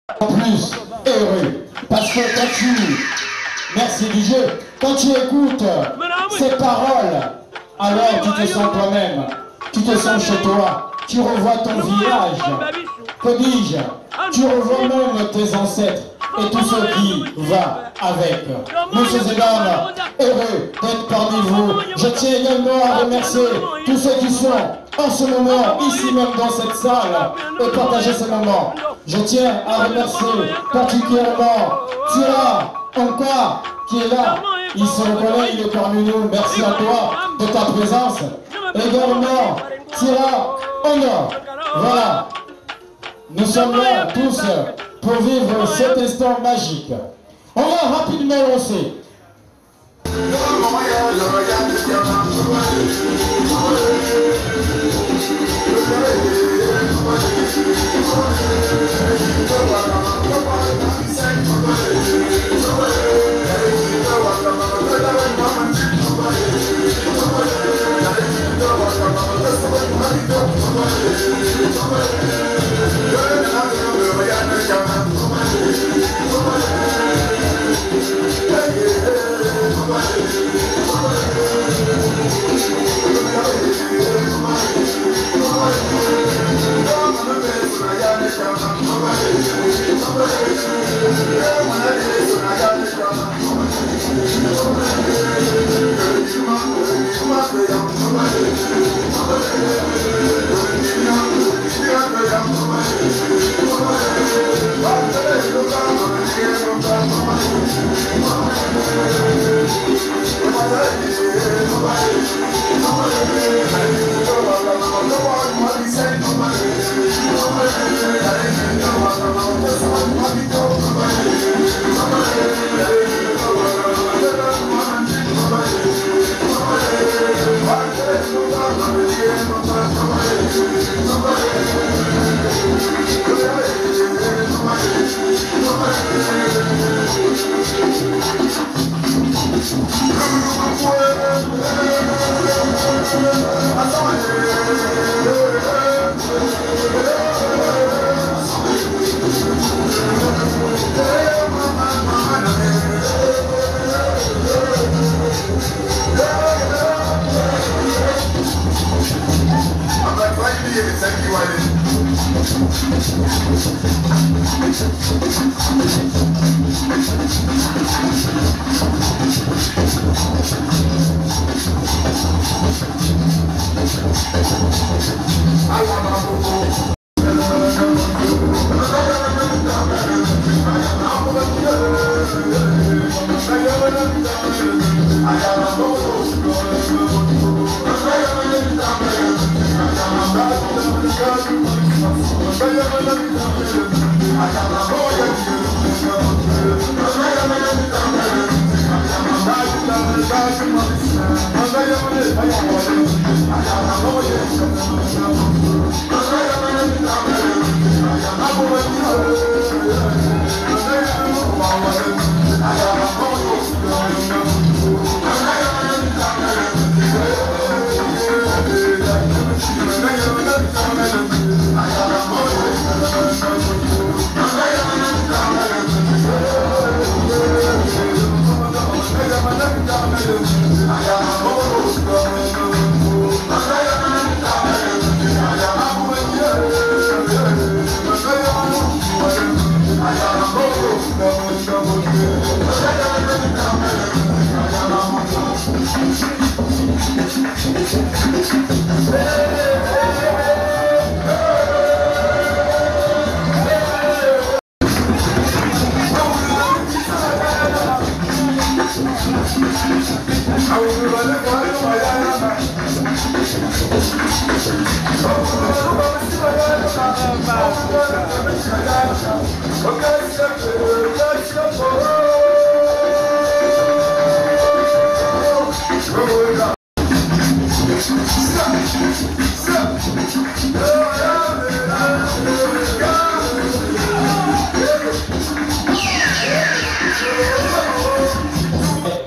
En plus, heureux. Parce que quand tu... Merci du jeu. Quand tu écoutes ces paroles, alors tu te sens toi-même. Tu te sens chez toi. Tu revois ton village. Que dis-je? Tu revois même tes ancêtres et tout ce qui va avec. Messieurs et dames, heureux d'être parmi vous. Je tiens également à remercier tous ceux qui sont en ce moment, ici même dans cette salle, et partager ce moment. Je tiens à remercier particulièrement Tira Anka qui est là. Il se reconnaît, il est parmi nous. Merci à toi de ta présence. Également, Tira Honor. Voilà. Nous sommes là tous pour vivre cet instant magique. On va rapidement lancer.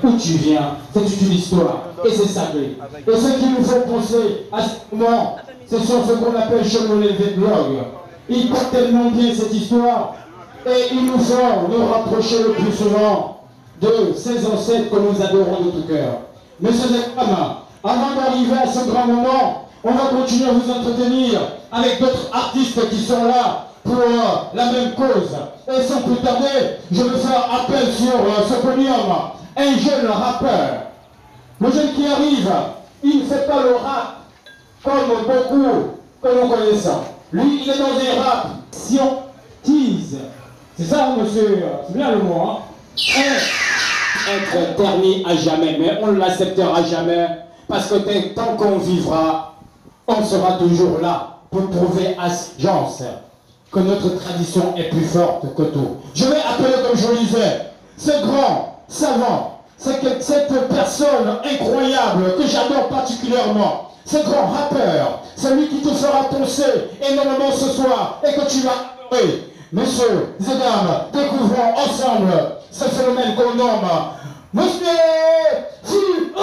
Où tu viens, c'est une histoire et c'est sacré. Et ce qui nous fait penser à ce moment, ce sont ce qu'on appelle Chevrolet Vlog. Il porte tellement bien cette histoire Et ils nous font nous rapprocher le plus souvent de ces ancêtres que nous adorons de tout cœur. Messieurs et dames, avant d'arriver à ce grand moment, on va continuer à vous entretenir avec d'autres artistes qui sont là pour la même cause. Et sans plus tarder, je vais faire appel sur ce podium. Un jeune rappeur. Le jeune qui arrive, il ne fait pas le rap comme beaucoup que nous connaissons. Lui, il est dans un rap scientise. C'est ça, monsieur? C'est bien le mot, hein? Être terni à jamais, mais on ne l'acceptera jamais. Parce que tant qu'on vivra, on sera toujours là pour prouver à gens que notre tradition est plus forte que tout. Je vais appeler, comme je le disais, ce grand savant, cette personne incroyable que j'adore particulièrement, ce grand rappeur, celui qui te fera penser énormément ce soir et que tu vas adorer. Messieurs et dames, découvrons ensemble ce phénomène qu'on nomme Monsieur Furas.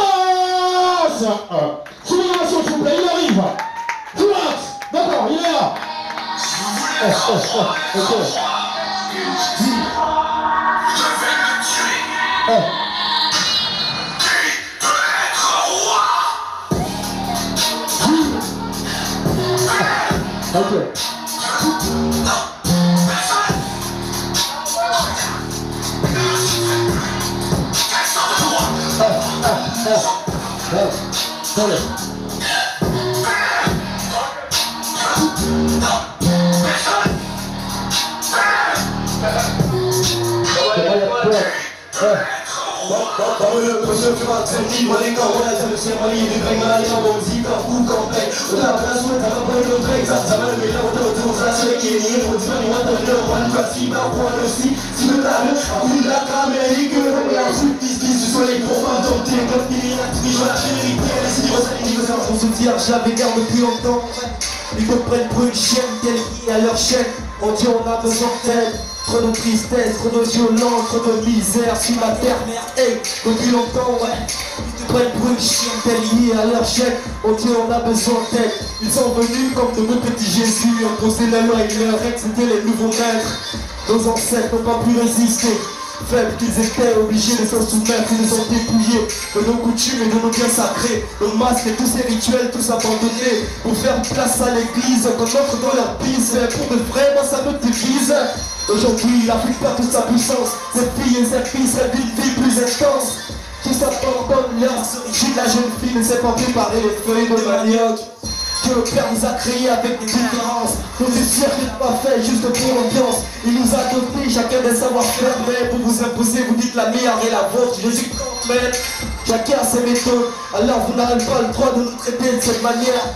Souvenez-moi s'il vous plaît, il arrive. Furas, d'accord, il est là. Ok. On se dit j'avais garde depuis longtemps. Ils me prennent pour une chienne, telle qui à leur chaîne. On dit on a besoin d'aide. Trop de tristesse, trop de violence, trop de misère sur la terre, merde, hey, depuis longtemps, ouais. Ils te prennent pour une chienne, telle liée à leur chaîne. On dit on a besoin d'aide. Ils sont venus comme de nos petits Jésus, imposer la loi et leur règle, c'était les nouveaux maîtres. Nos ancêtres n'ont pas pu résister. Faibles qu'ils étaient obligés de se soumettre, ils nous ont dépouillés de nos coutumes et de nos biens sacrés, nos masques et tous ces rituels, tous abandonnés pour faire place à l'église, qu'on entre dans leur piste. Pour de vrai, moi ça me divise. Aujourd'hui, l'Afrique perd toute sa puissance. Cette fille et cette fille, c'est une vie plus intense. Tout ça abandonne leurs origines. La jeune fille ne sait pas préparer les feuilles de manioc que le père nous a créé avec des différences. Nos cirques n'est pas fait juste pour l'ambiance. Il nous a doté chacun des savoir-faire, mais pour vous imposer, vous dites la meilleure et la vôtre. Je suis contre, chacun a ses méthodes. Alors vous n'avez pas le droit de nous traiter de cette manière.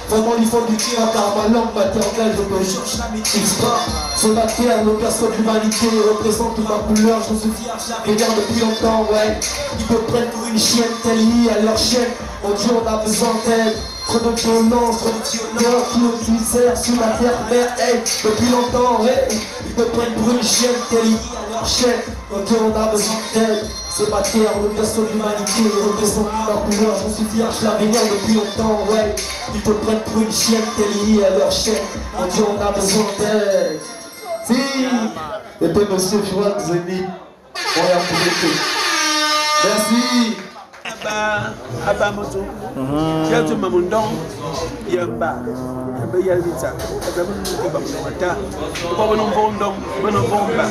Vraiment il faut du tir car ma langue maternelle je ne la maîtrise pas. C'est ma terre, nos personnes d'humanité représentent toute ma couleur. Je me souviens, je regarde depuis longtemps, ouais. Ils me prennent pour une chienne, telle liée à leur chaîne. On dit on a besoin d'aide. Trop de violence, trop de violence, tout le misère sur la terre, merde, hey. Depuis longtemps, ouais. Ils me prennent pour une chienne, telle liée à leur chaîne. On dit on a besoin d'aide. C'est ma terre, le berceau de l'humanité, représente ma couleur. Je me suis vierge, je la regarde depuis longtemps, ouais. Ils te prennent pour une chienne, t'es liée à leur chaîne. On dit on a besoin d'aide. Si, c'était monsieur Furas Zeni. On y a pour merci. Abba moto ya tu mamundong ya ba ya vita da mun ko ba mun mata ko ba non bondong ba non bomba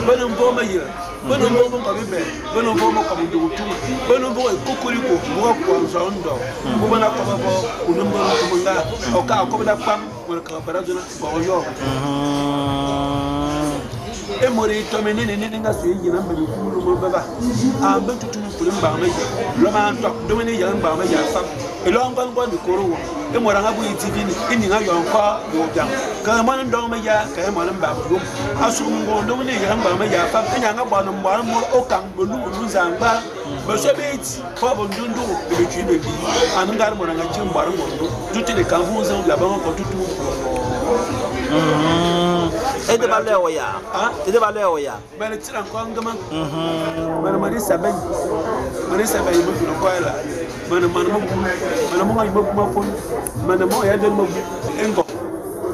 ba non bomba ya ba non bomba ko bibe ba non bomba ko bi dutu ba non bomba ko ko liko ko ko zondo ko ba na ko ba ko non bomba ko nga o ka ko da pam ko ka barazuna ko yo e mori to menene ne nga se yina ma ku mo baba a ba tutu ko mba ma lo ma to do ne ya mba ma ya fa e lo ngwan ngwan ko ro e mora nga bu tv ni nga yo nko bo jam ka ma ndo ma ya ka ma mba bu asu ngo do ne ya mba ma ya fa e nya nga ba no mba mo o kan bo lu lu zamba ba so be ti ko bo ndundu be bi bi an nga mo nga chi mba ro ndo tutu ne kan hu zo la ba ko tutu et de valeur ya et de valeur ya ben le tira encore ngama ben marisa ben mo ko la ben mo fon ben mo ya den mo engo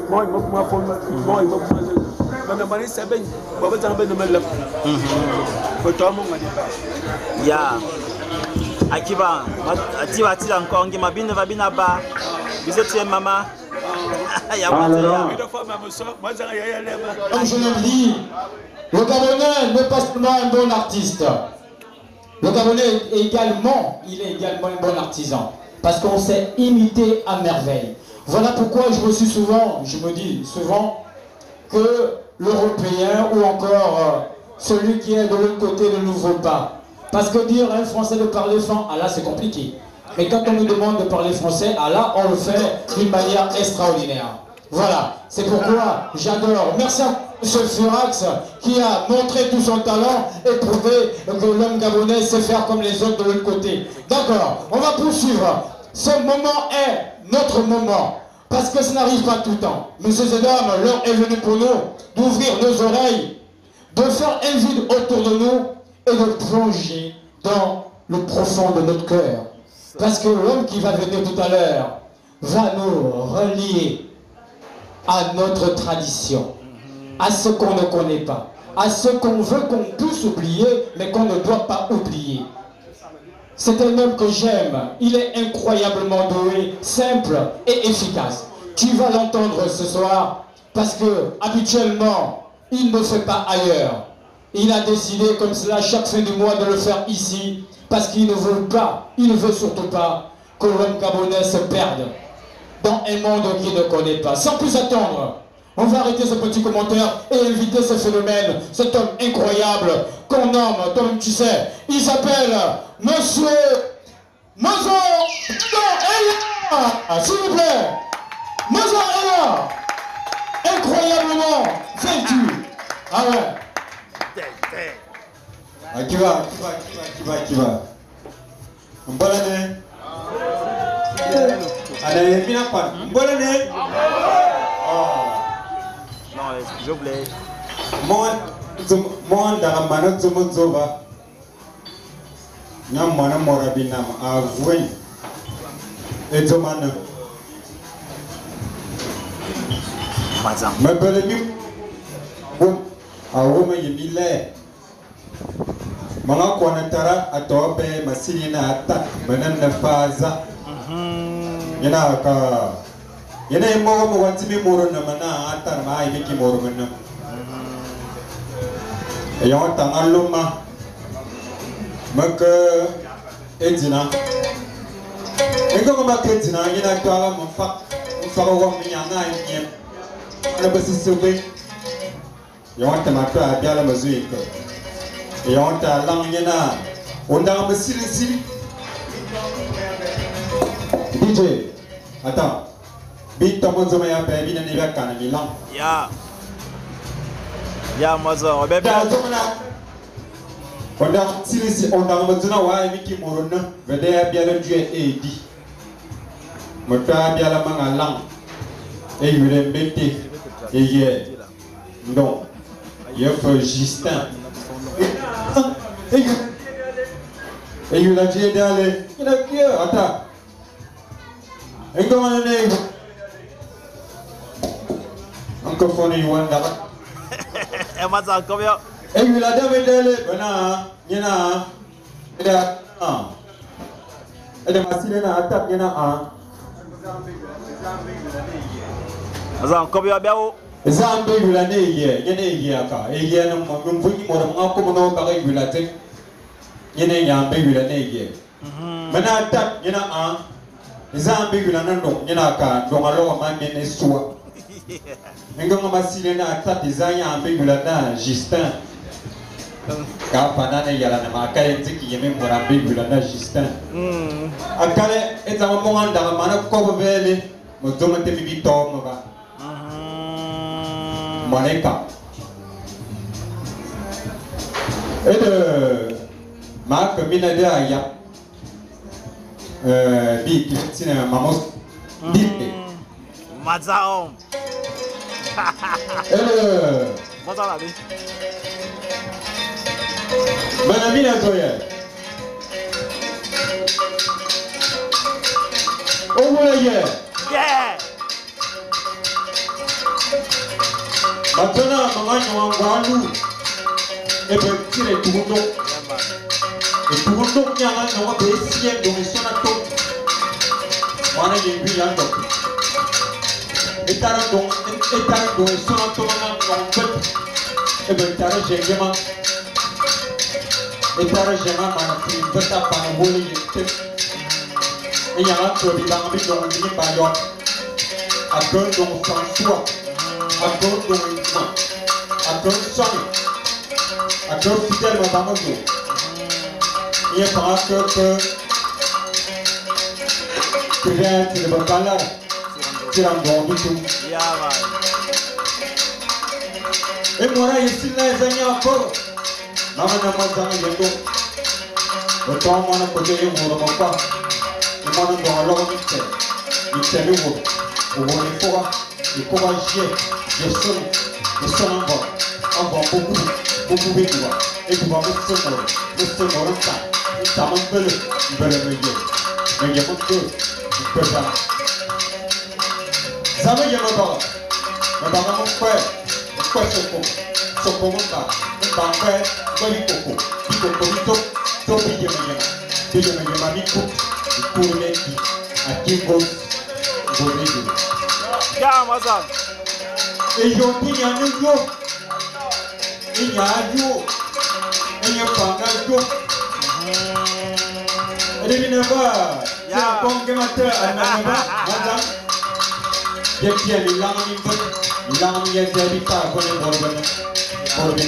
mo fon mo Ya. Akiba, atiwa tila encore ngi mabine va binaba. Bisetie mama. Ya Comme je l'ai dit, le Gabonais n'est pas seulement un bon artiste. Le Gabonais est également, il est également un bon artisan. Parce qu'on sait imiter à merveille. Voilà pourquoi je me dis souvent que l'Européen ou encore celui qui est de l'autre côté ne nous vaut pas. Parce que dire à un Français de parler franc, ah là c'est compliqué. Mais quand on nous demande de parler français, ah là on le fait d'une manière extraordinaire. Voilà, c'est pourquoi j'adore. Merci à M. Furax qui a montré tout son talent et prouvé que l'homme gabonais sait faire comme les autres de l'autre côté. D'accord, on va poursuivre. Ce moment est notre moment. Parce que ça n'arrive pas tout le temps. Messieurs et dames, l'heure est venue pour nous d'ouvrir nos oreilles, de faire un vide autour de nous et de plonger dans le profond de notre cœur. Parce que l'homme qui va venir tout à l'heure va nous relier à notre tradition, à ce qu'on ne connaît pas, à ce qu'on veut qu'on puisse oublier, mais qu'on ne doit pas oublier. C'est un homme que j'aime, il est incroyablement doué, simple et efficace. Tu vas l'entendre ce soir, parce que habituellement, il ne fait pas ailleurs. Il a décidé comme cela chaque fin du mois de le faire ici, parce qu'il ne veut pas, il ne veut surtout pas que l'homme gabonais se perde dans un monde qu'il ne connaît pas. Sans plus attendre, on va arrêter ce petit commentaire et inviter ce phénomène, cet homme incroyable qu'on nomme, toi-même tu sais, il s'appelle Monsieur Mozo Ella, s'il vous plaît. Mozo Ella, incroyablement vaincu. Ah ouais. Akiba. Mbolane. Allez, viens pas. Mbolane. Non, je voulais. Mon daramana zumuzova. Nyam mana morabina avoué. Et zomana. Mazam. Me belemi. Bon, awome yimile. Manga konatara atope masini na ata menana faza. Yana ka yana mo wantimi moro na mana ata ma ibiki moro menna. Yon tangaluma maka edina. Eko ma kedina yana twala mfa wa minyanga nyem. Na basisube. Yon tamata biala mazuiko. Et on t'a l'angéna, on a un sili. DJ, attends. Bit Tomozo m'a appelé, il n'y a pas de Milan. Ya, Mozo, on va bien. On a un sili, on a un Mozona, ouais, Miki Morona, vedez bien le Dieu et dit. Mota bien la main à l'ang. Et il me l'embêté. Et hier, non, il faut Justin. Et il a dit d'aller. Il a dit, attends. Et comment on est? Encore phone, il wanda. Et Mazam, combien? Et il a dit d'aller. Bana, yana. Et là, et de Massina attaque, yana. Mazam, combien bien? Zambe yulane yene aka yene mvuki mora ngako mono baga yulate yene yambe yulane mana tak yena zambe yulana ndo yena ka ndo ngalo ma mene suwa ngo masile na tak yambe yulana Justin ka panana yala na makale tiki yeme mora be yulana Justin akale ezama monganda mana ko bele motoma te bibito ba Monica. Et de Marc Minade Aya Big Tina Mamos Big Mazam. Et de Mazam la vie. Manamina Zoya. Oh, yeah. Yeah. Maintenant, maman, nous et bien, tu es tout le monde. Et tout le monde, il y a un nom de siècle, donc ils sont à tout. On a une vie en tout. Et t'as un don, ils sont à tout, et bien, t'as un gênement. Et t'as un gênement, tu ne peux pas faire un volet. Et il y a un peu de l'armée dans le pays Bayonne. À cœur dont François, à cœur dont Isma, à cœur Sony, à cœur fidèle Madame Dieu. Il y a pas que tu viens, tu ne vas pas là, tu es en bon du tout. Et moi, ici, les amis encore, maman n'a pas jamais le dos. Le temps, moi, n'a pas de rien, on ne va pas. Le monde doit alors il tient le mot. On va les fois, les couragiers, les sons en bas beaucoup de doigts. Et tu vas me sonner en ça. Et ça m'embelle, il va le meilleur. Mais il y a beaucoup de choses. Ça me y a mon frère, mon frère, mon mon frère, et ils ont dit, il y a un jour, il y a un jour, il y a pas un jour. Et il n'y a pas, il y a un bon matin, madame. Il y a les langues, il y a des habitants, il y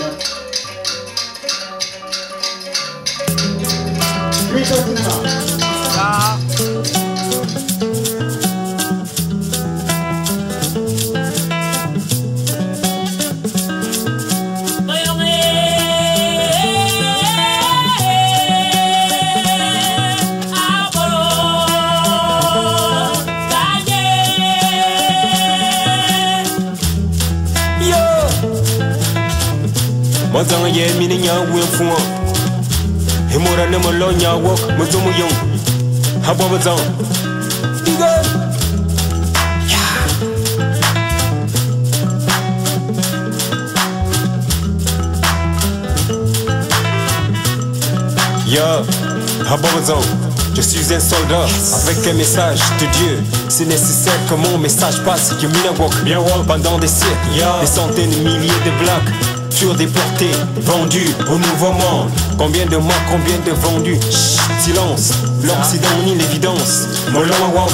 Mazang ye mini nya wen fuwa Himura ne malo nya wok muzumu yung Habo bazang Diga Yeah Habo bazang Je suis un soldat avec un message de Dieu. C'est nécessaire que mon message passe. Que mina wok bien wok pendant des siècles. Des centaines de milliers de blagues sur des portées vendues au nouveau monde. Combien de morts, combien de vendus? Chut, silence, l'Occident nie l'évidence. Moloma wok,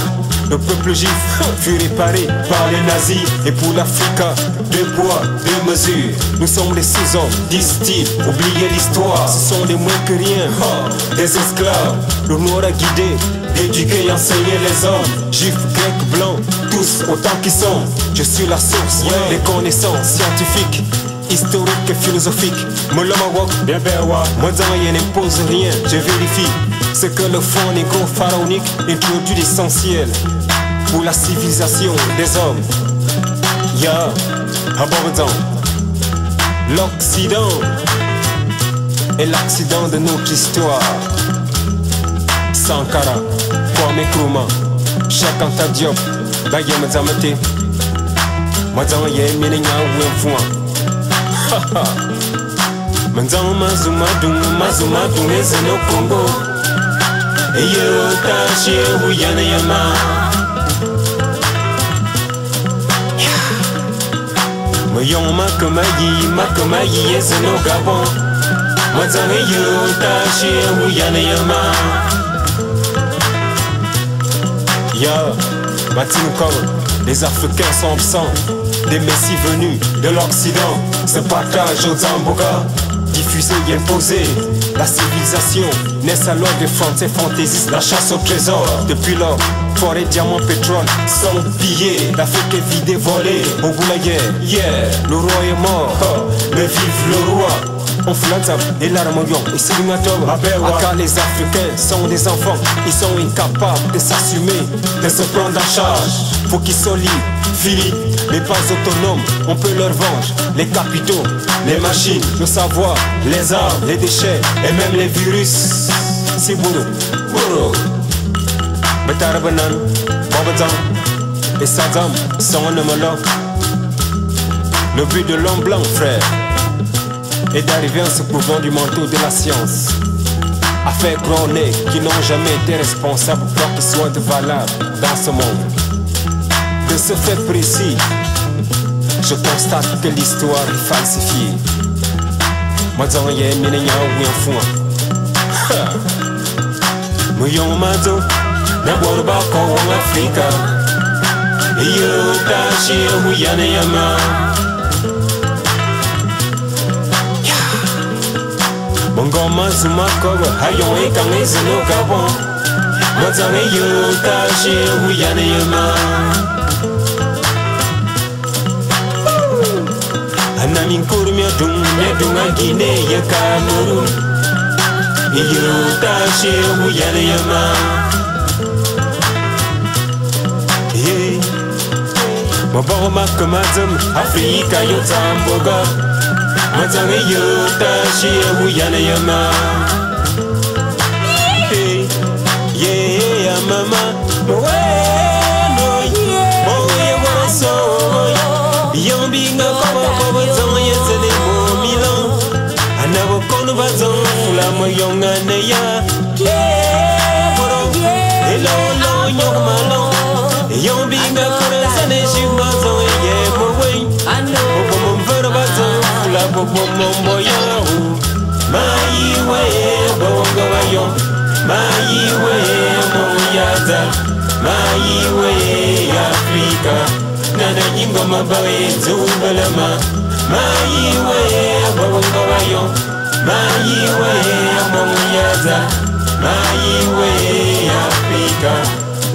le peuple juif fut réparé par les nazis. Et pour l'Afrique, deux poids, deux mesures. Nous sommes les sous-hommes, disent-ils. Oubliez l'histoire, ce sont des moins que rien. Des esclaves, le noir a guidé, éduqué et enseigné les hommes. Juifs, grecs, blancs, tous autant qu'ils sont. Je suis la source des connaissances scientifiques, historiques et philosophiques. Moloma wok, bien bewa. Moi rien n'impose rien, je vérifie. Ce que le fond négro pharaonique introduit l'essentiel pour la civilisation des hommes. Ya, abordant l'Occident est l'accident de notre histoire. Sankara, Kwame Nkrumah, Cheikh Anta Diop, Baye Mazamate, Mazan ye mene nya wen fuwa. Manzan mazuma dung ezeno Congo. Eyo tashi uyana yama. Moyon makamayi ezeno Gabon. Mazan eyo tashi uyana yama. Ya, Martin Kong, les Africains sont absents. Des messies venus de l'Occident se partagent aux Zamboga. Diffusés et imposés, la civilisation naît à l'ordre des Français fantaisistes. La chasse au trésor, depuis lors, forêt, diamants, pétrole sont pillés. L'Afrique est vidée, volée. Au bout de la guerre, le roi est mort, mais vive le roi. On fout la table et l'armoyon et c'est car les Africains sont des enfants. Ils sont incapables de s'assumer, de se prendre en charge. Faut qu'ils soient libres, Philippe, mais pas autonomes. On peut leur vendre les capitaux, les machines, le savoir, les armes, les déchets et même les virus. C'est bourreau, Betarabanan, Babadam et Saddam sont en homologue. Le but de l'homme blanc, frère, est d'arriver en se couvrant du manteau de la science, à faire croire qui n'ont jamais été responsables pour qu'ils soient de valeur dans ce monde. De ce fait précis, je constate que l'histoire est falsifiée. Moi, j'en ai mis un fou. Moyon mazo, d'abord bako en Afrique. Yo tashi huyane yama. Bongo mazuma kogo, hayon e kange zeno kabon. Moi, j'en ai yo tashi huyane yama. Anamin kurmia dunga Guinée ya Cameroun. Iyo tashi huyane yama. Maboma kamazam Afrika yo tamboga. Mazange yo tashi huyane yama. Hey, yeah, mama, bueno, moye waso. Yombinga kama baba zong yesene mo milan. Anabo kono bazong fula mo yonga ne ya. Boro, hello lo nyok malon. Yombinga kama zane shima zong ye mo way. Bobo mo mvera bazong fula bobo mo moya. Mai we bongo wayo. Mai we mo yaza. Mai we Afrika. Nana nyingo mabawe zubalama. Maiwe bongo bayo. Maiwe monyaza. Maiwe Afrika.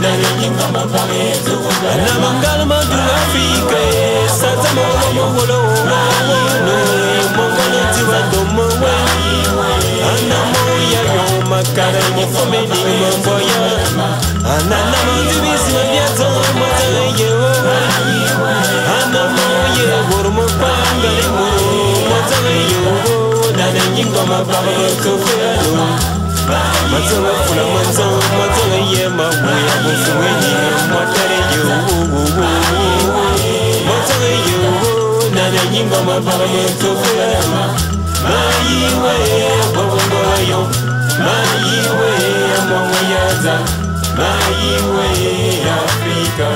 Nana nyingo mabawe zubalama. Na mangala madu Afrika. Sata mongolo maiwe mongolo tiwando mowe. Ana moya yo makara nyifome ni mboya. Ana na mandi bisi mbiato motele yo. Ana moye gormo pangale mo motele yo. Nana nyingo mababa tofelo. Matele fula motele ye mabuya bufuwe ni motele yo. Motele yo. Nana nyingo mababa tofelo. Maiwe bongo yo. Maiwe monyaza. Maiwe Afrika.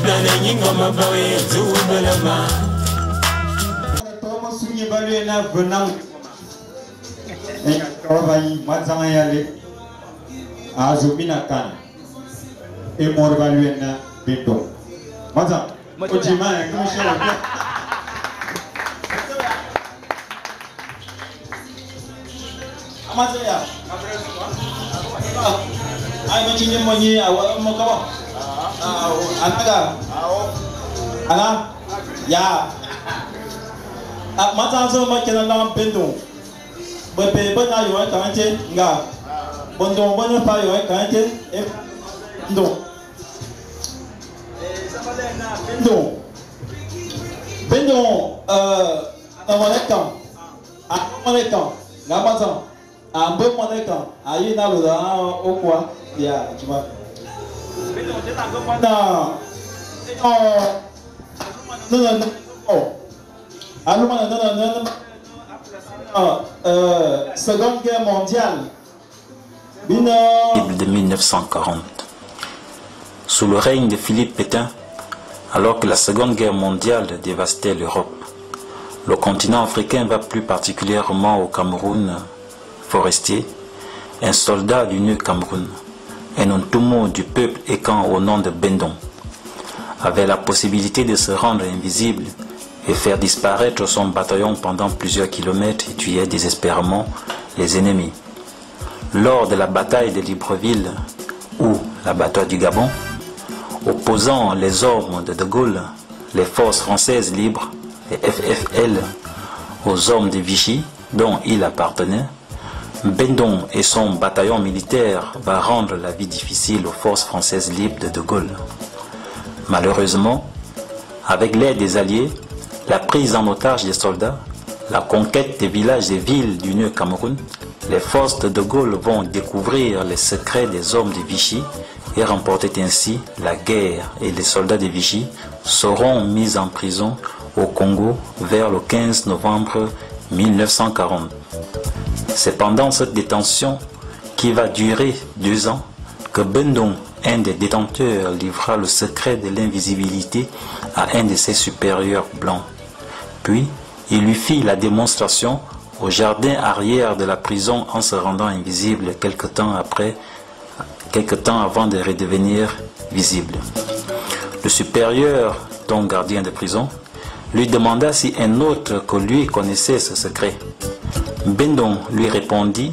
Nana nyingo mabawe zubalama. Tomo sunyi balwe na benang. Kawabai mazanga yale. Azumina kan. Emor balwe na bendo. Mazang. Ojima ngusha wake. Amazaya. Ay machinye monyi awa mokawa. Anaga. Ana. Ya. Matanzo makena na pendo. Bepe bana yo kante nga. Bondo bana pa yo kante e ndo. Ndo. Bendo amaleka. Amaleka. Ngamaza. Ambe maleka. Ayi na lo da okwa ya chuma. Seconde Guerre mondiale. De 1940. Sous le règne de Philippe Pétain, alors que la Seconde Guerre mondiale dévastait l'Europe, le continent africain va plus particulièrement au Cameroun forestier, un soldat du New Cameroun, un Ntumo du peuple écan au nom de Bendon, avait la possibilité de se rendre invisible et faire disparaître son bataillon pendant plusieurs kilomètres et tuer désespérément les ennemis. Lors de la bataille de Libreville ou la bataille du Gabon, opposant les hommes de De Gaulle, les forces françaises libres, les FFL, aux hommes de Vichy dont il appartenait, Bendon et son bataillon militaire va rendre la vie difficile aux forces françaises libres de De Gaulle. Malheureusement, avec l'aide des Alliés, la prise en otage des soldats, la conquête des villages et villes du New Cameroun, les forces de De Gaulle vont découvrir les secrets des hommes de Vichy et remporter ainsi la guerre, et les soldats de Vichy seront mis en prison au Congo vers le 15 novembre 1940. C'est pendant cette détention, qui va durer 2 ans, que Bendong, un des détenteurs, livra le secret de l'invisibilité à un de ses supérieurs blancs. Puis, il lui fit la démonstration au jardin arrière de la prison en se rendant invisible quelque temps avant de redevenir visible. Le supérieur, donc gardien de prison, lui demanda si un autre que lui connaissait ce secret. Bendong lui répondit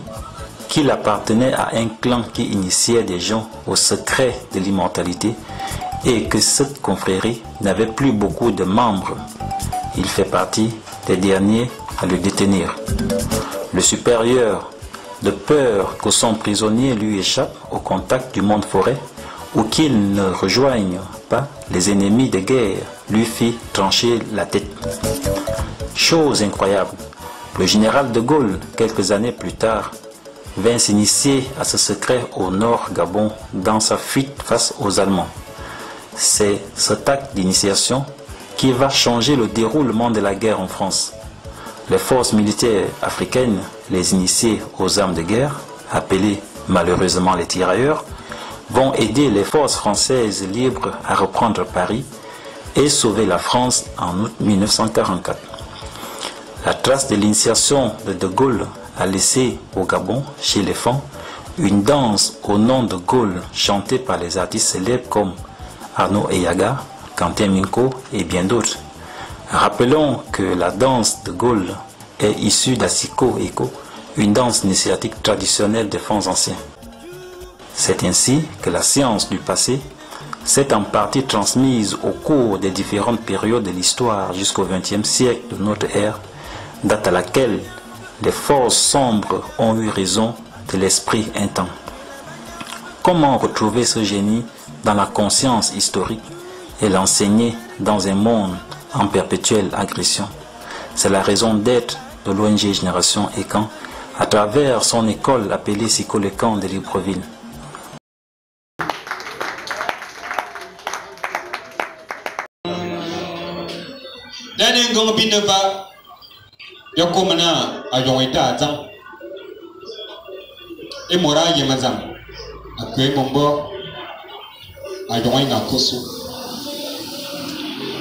qu'il appartenait à un clan qui initiait des gens au secret de l'immortalité et que cette confrérie n'avait plus beaucoup de membres. Il fait partie des derniers à le détenir. Le supérieur, de peur que son prisonnier lui échappe au contact du monde forêt ou qu'il ne rejoigne pas les ennemis de guerre, lui fit trancher la tête. Chose incroyable, le général de Gaulle, quelques années plus tard, vint s'initier à ce secret au nord Gabon dans sa fuite face aux Allemands. C'est cet acte d'initiation qui va changer le déroulement de la guerre en France. Les forces militaires africaines, les initiés aux armes de guerre, appelés malheureusement les tirailleurs, vont aider les forces françaises libres à reprendre Paris et sauver la France en août 1944. La trace de l'initiation de Gaulle a laissé au Gabon, chez les femmes, une danse au nom de Gaulle chantée par les artistes célèbres comme Arnaud Eyaga, Quentin Minko et bien d'autres. Rappelons que la danse de Gaulle est issue d'Asiko Eko, une danse initiatique traditionnelle des fonds anciens. C'est ainsi que la science du passé s'est en partie transmise au cours des différentes périodes de l'histoire jusqu'au XXe siècle de notre ère, date à laquelle les forces sombres ont eu raison de l'esprit un temps. Comment retrouver ce génie dans la conscience historique et l'enseigner dans un monde en perpétuelle agression? C'est la raison d'être de l'ONG Génération Ekan à travers son école appelée Psycho-Lekan de Libreville. Yakomana ayoita zam e mora yemazam akwe mombo ayoin na koso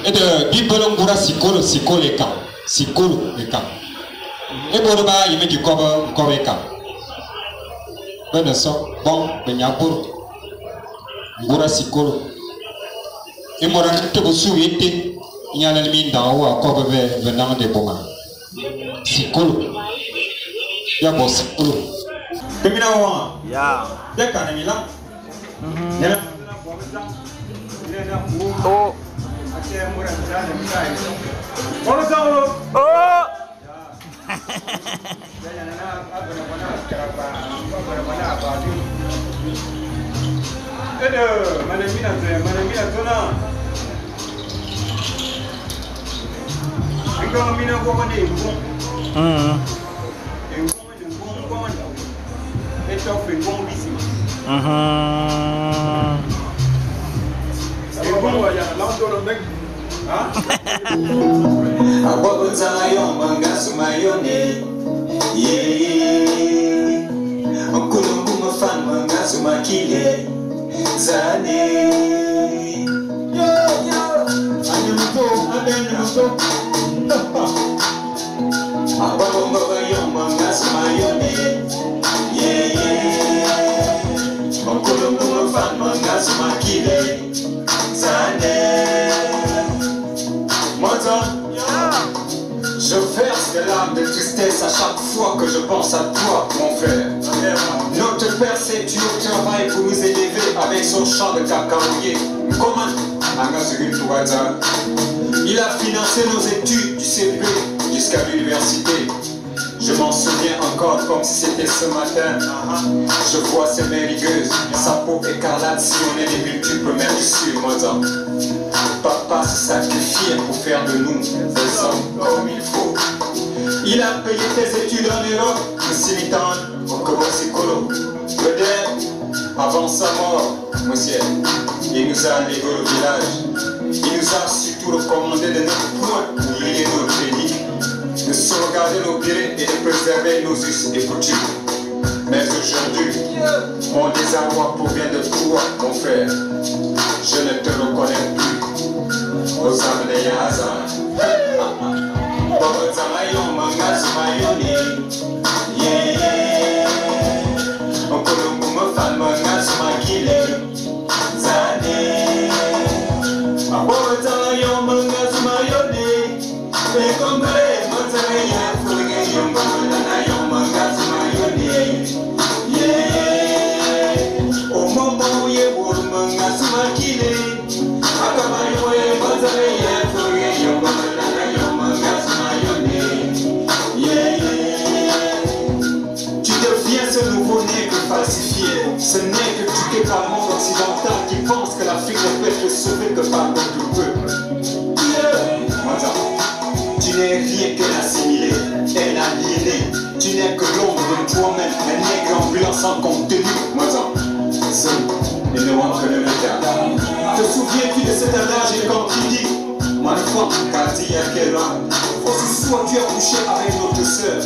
e de bibelo ngura sikolo eka e borba yeme ki koba eka bana so bon benyapur ngura sikolo e mora te bosu yete nyala min dawa koba be venant de boma sikolo ya bo sikolo kemina wa ya de kana mila ya oh ate mura ndana mkai ono sawo oh ya na abana bana karaba bana ba edo manamina zona Kalau mina gua mana ibu? Ibu gua mana? Itu ibu bisi. Ibu ya, lawan dorong mek. Ah? Abang sayang bangga sumayone. Yeah. Aku nunggu ngefan bangga sumakile. Zane. Yo. Anya muto. Abang bayang mangas mayone, yeah. Mangkulung mengefan mangas makile, zane. Je verse des larmes de tristesse à chaque fois que je pense à toi, mon frère. Notre père s'est tué au travail pour nous élever avec son champ de cacaoyer. Comment? Il a financé nos études du CP jusqu'à l'université. Je m'en souviens encore comme si c'était ce matin. Je vois ses mains rigueuses, sa peau écarlate sillonnée des multiples merveilleux moisons. Papa se sacrifiait pour faire de nous des hommes comme il faut. Il a payé tes études en Europe, Simitan, au Kobosikolo. Peut-être, avant sa mort, monsieur, il nous a légué au village. Il nous a surtout recommandé de ne point oublier nos crédits, de sauvegarder nos biens et de préserver nos us et coutumes. Mais aujourd'hui, mon désarroi provient de toi, mon frère. Je ne te reconnais plus. Aux âmes de Yaza. Ce n'est que tu es par le monde occidental qui pense que l'Afrique ne peut être sauvée que par notre peuple. Tu n'es rien qu'un assimilé, un aliéné. Tu n'es que l'ombre de toi-même, un nègre ambulant sans contenu. Seul et ne voit que le regard. Te souviens-tu de cet adage et quand tu dis ma femme, qu'a dit à quel homme? Aussi soit tu as couché avec notre soeur,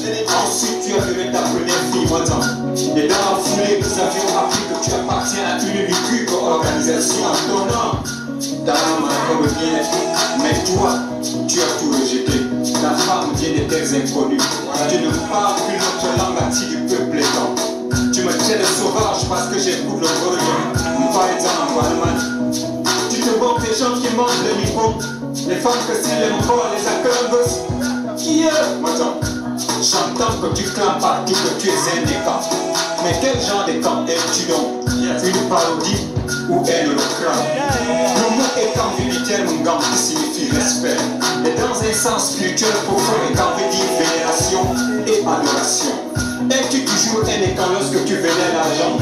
ensuite tu as fait ta première fille, et dans la foulée nous avions appris que tu appartiens à une lugubre organisation à ton nom. Ta maman comme bien, mais toi, tu as tout rejeté. Ta femme vient des terres inconnues. Tu ne parles plus notre langue native du peuple étant. Tu me traites de sauvage parce que j'écoute le Gorgon. Tu te moques des gens qui mangent le micro. Les femmes que c'est les morts, les accueillent. Qui est? J'entends que tu clames partout que tu es un écart. Mais quel genre de camp es-tu donc? Une parodie ou est le crâne? Le mot écart vient du terme ngam qui signifie respect. Et dans un sens spirituel profond, écart veut dire vénération et adoration. Es-tu toujours un écart lorsque tu vénères l'argent?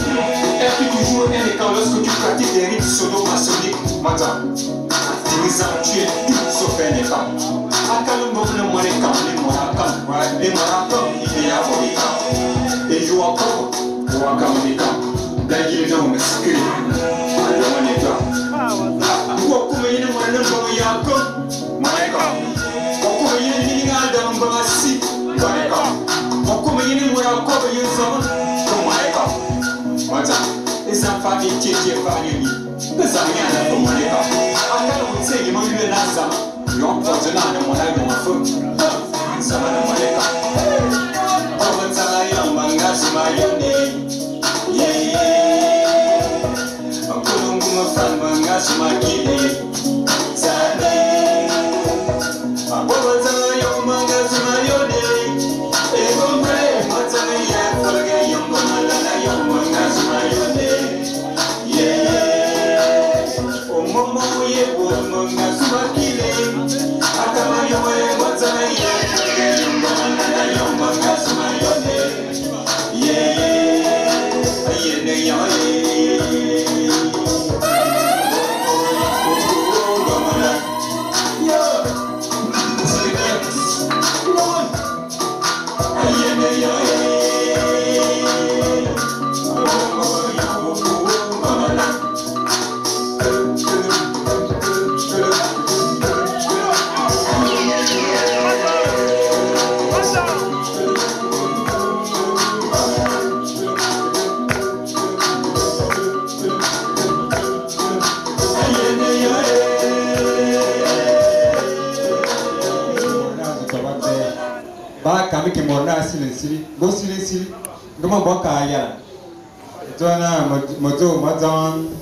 Es-tu toujours un écart lorsque tu pratiques des rites sodo-maçonniques? Madame, tu es tout sauf un écart.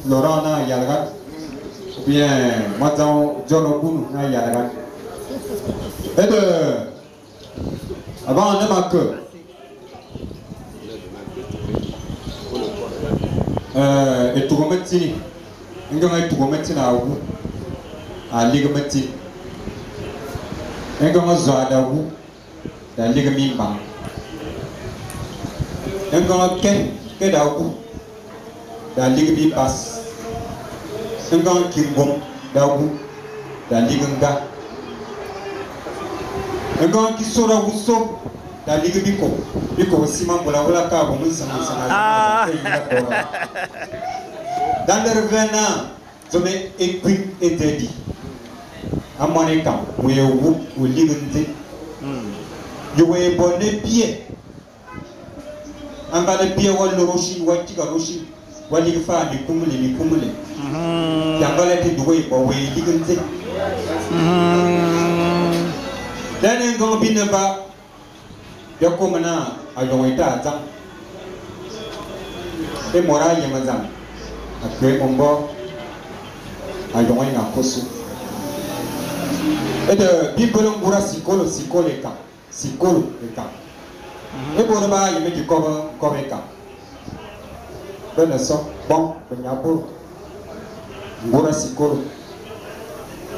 Laurent na yalgat bien Mazan John Obun na yalgat et de avant on a que et tout comme tini ngam tout comme tina wu a ligamenti ngam zoada wu da ligami bang ngam ke da wu da ligbi bas ngan kimbom da wu da liganga ngan kisora wuso da ligbi ko biko siman bola wala ka bo mun sama dans le revenant je me écrit interdit à mon écart, où est où l'égalité. Je vais bonner pied. En bas de pied, ou le rocher, ou le rocher, ou le fa, les cumulés, les cumulés. Yambala te doué, ou l'égalité. L'année qu'on vient pas, il y a comme un ajoïta. Et moi, il y a madame. Après, mon bord, ajoïta un cosso. Et de Bibolon Boura Sicolo, Sicolo et Cap. Sicolo et Cap. Et pour le bas, il met du corps et Cap. Ben, ça, bon, il y a pour Boura Sicolo.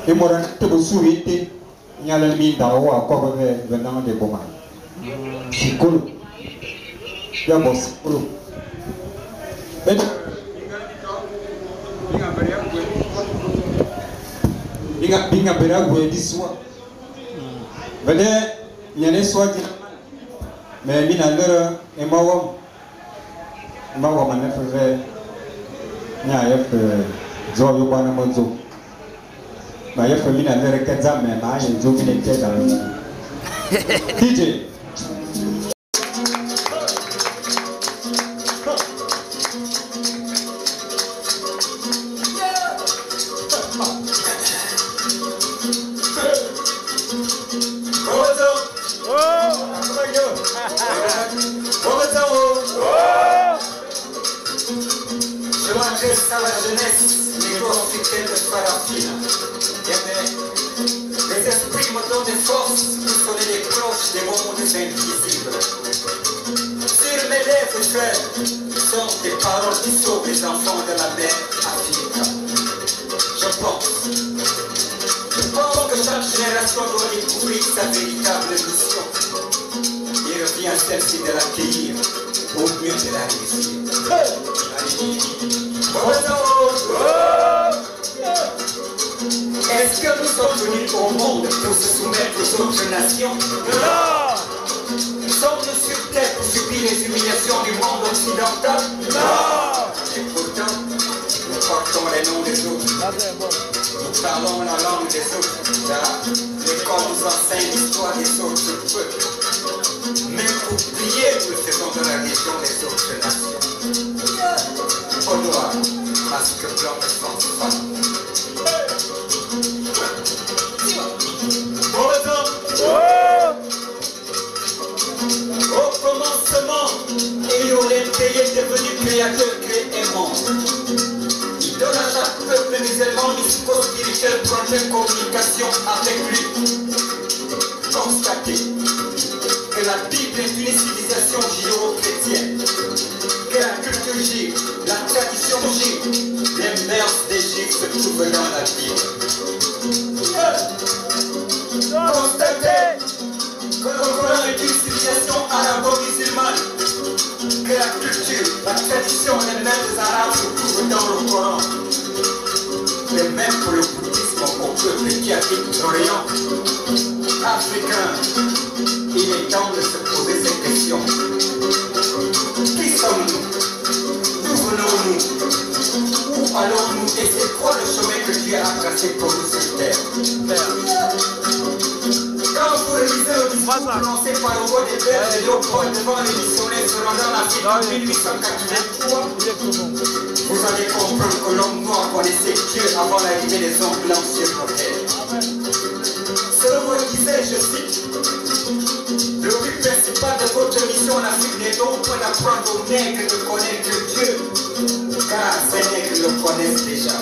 Et moi, je te souviens, il y a le mine d'Awa à corps venant des Bomas. Sicolo. Il y a bon Sicolo. Et Binga bera gwe diswa. Bade nyane swati. Mais mina lera e mawam. Mawam na feve. Nya yef zo yo bana mozo. Ma yef mina lera kaza me ma ye zo bine keda. DJ à la jeunesse, les gosses étaient de parafine. Les esprits me donnent des forces pour sonner les cloches des mondes invisibles. Sur mes lèvres, frère, sont des paroles qui sauvent les enfants de la mer Afrique. Je pense que chaque génération doit découvrir sa véritable mission. Il revient celle-ci de l'accueillir au mieux de la réussir. Est-ce que nous sommes venus au monde pour se soumettre aux autres nations? Non! Sommes-nous sur terre pour subir les humiliations du monde occidental? Non! Et pourtant, nous portons les noms des autres. Nous parlons la langue des autres. L'école nous enseigne l'histoire des autres peuples. Même pour prier, nous faisons de la religion des autres nations. Au noir, masque blanc de France femme. Au commencement, Éléoulé-Payé est devenu créateur, créé et monde. Il donne à chaque peuple musulman mystico-spirituel projet de communication avec lui. Constatez que la Bible est une civilisation judéo-chrétienne, que la culture juive, la tradition juive, les mœurs des juifs se trouvent dans la Bible. Constatez que le Coran est une civilisation arabo-musulmane, que la culture, la tradition, les mœurs des Arabes se trouvent dans le Coran. Mais même pour le bouddhisme au peuple qui habite l'Orient africain, il est temps de se poser ces questions. Qui sommes-nous? D'où venons-nous? Où allons-nous? Et c'est quoi le chemin que Dieu a tracé pour nous sur terre? Quand vous révisez le discours prononcé par le roi des Pères et Léopold devant les missionnaires se rendant en Afrique en 1883, vous allez comprendre que l'homme noir connaissait Dieu avant l'arrivée des hommes blancs sur nos terres. Ce roi disait, je cite, le but principal de votre mission en Afrique n'est donc pas d'apprendre aux nègres de connaître Dieu, car ces nègres le connaissent déjà.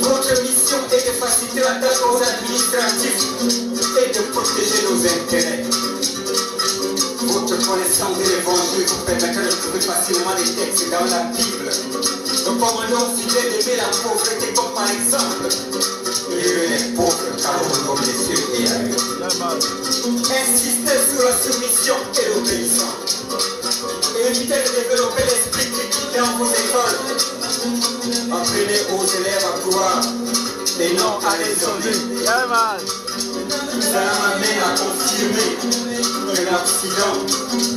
Votre mission est de faciliter la tâche aux administratifs et de protéger nos intérêts. Votre connaissance de l'évangile vous permettra de trouver facilement des textes dans la Bible. Nous commandons fidèles d'aimer la pauvreté comme par exemple, aimer les pauvres car au nom des cieux et ailleurs. Insistez sur la soumission et l'obéissance. Évitez de développer l'esprit critique dans vos écoles. Apprenez aux élèves à croire et non à raisonner. Cela m'amène à confirmer que l'Occident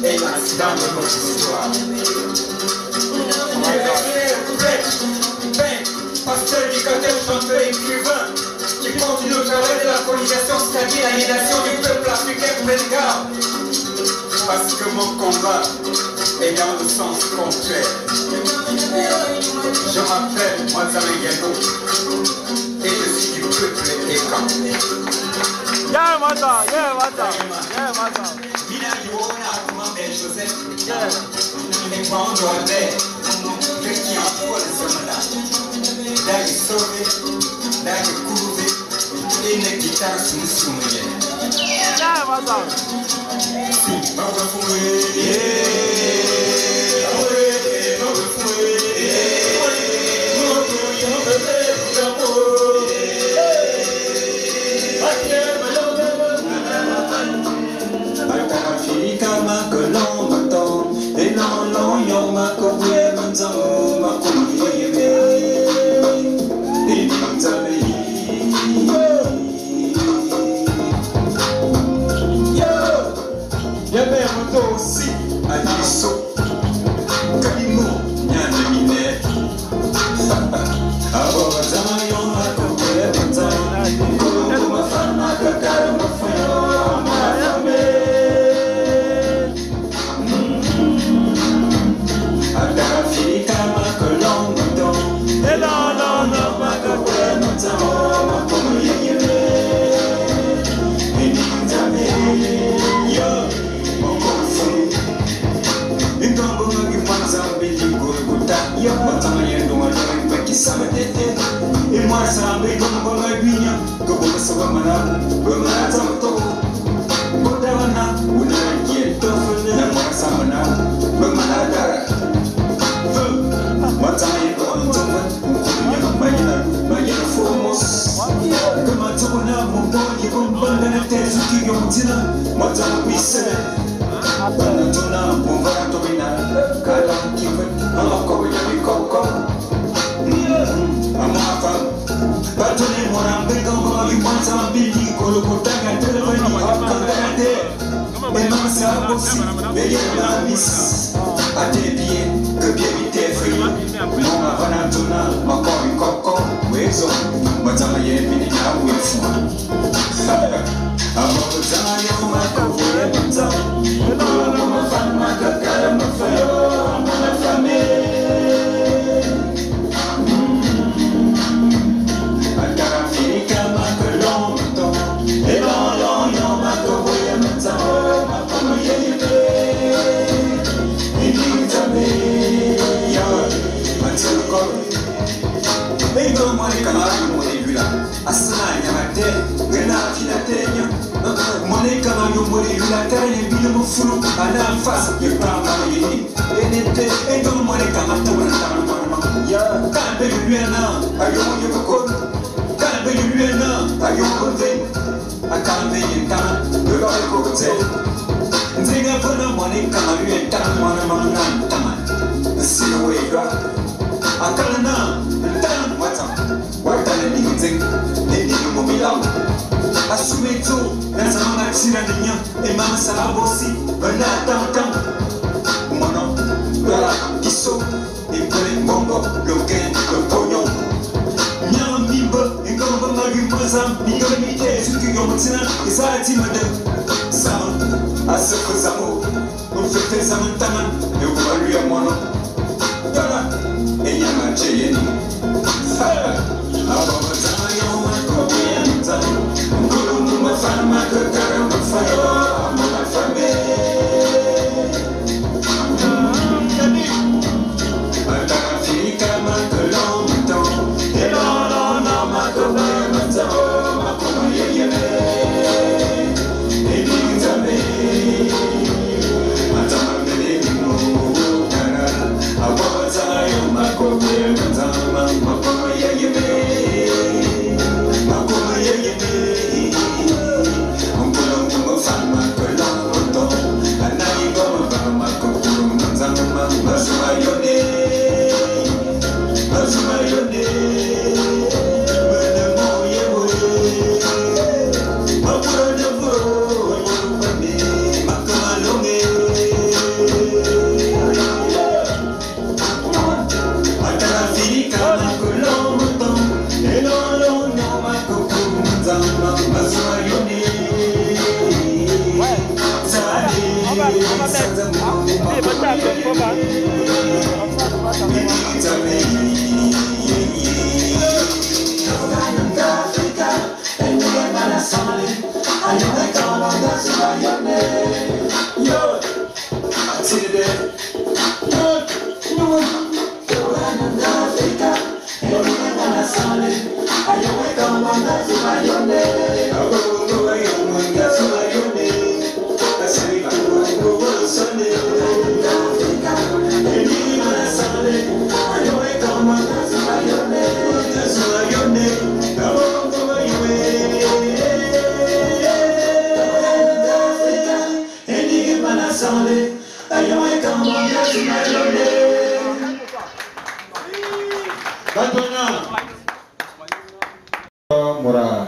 est l'accident de notre histoire. Pasteur, éducateur, chanteur, écrivain, qui défense du travail de la colonisation, c'est-à-dire l'aliénation du peuple africain belga. Parce que mon combat est dans le sens contraire. Je m'appelle Mwazame Yano et je suis du peuple Eka. Yeah, Mata, yeah, Mata, yeah, Mata. Mina Yona, comment belle Joseph. Et quand on doit faire, je qui en faut le sommet. Là, il sauvé, là, il couvé, et une guitare sous le soumier. Yeah, Mata. Si, ma voix fouée, Fama Mura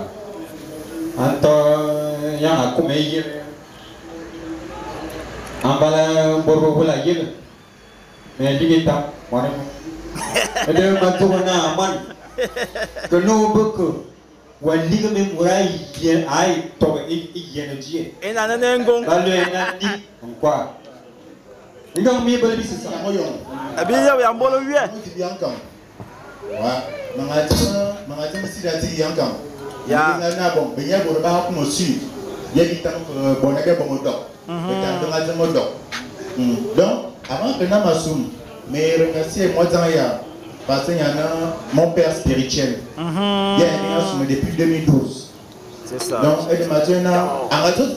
anto yang aku meyer ambala borbo bola yel me digita mane ede matuna man keno boko waliga me murai yen ai to energy ena nanengo lalu enandi kwa inga mi bali bisa moyo abiya ya mbolo wie wa mangati sidati yankam ya na bon benya bo ba ko mosu yegi tam bonage bon do et dans la mode donc avant que na masum mais remercier moi ya parce qu'il y en a mon père spirituel il y a asumé depuis 2012 c'est ça donc et maintenant arato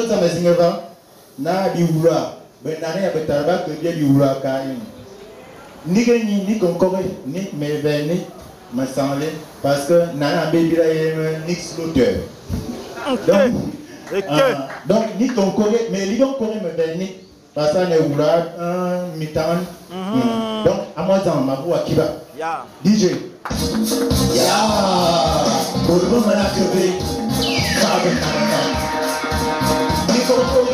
ça mazingeva na biwula benane ya betarba que bien biwula kaim ni gagné ni encore ni mais venu me semble parce que nana baby là nix l'auteur donc ni encore mais li encore me venu parce que ne wula mitan donc à moi dans ma voix qui va DJ ya pour le moment là que bé ça va ni encore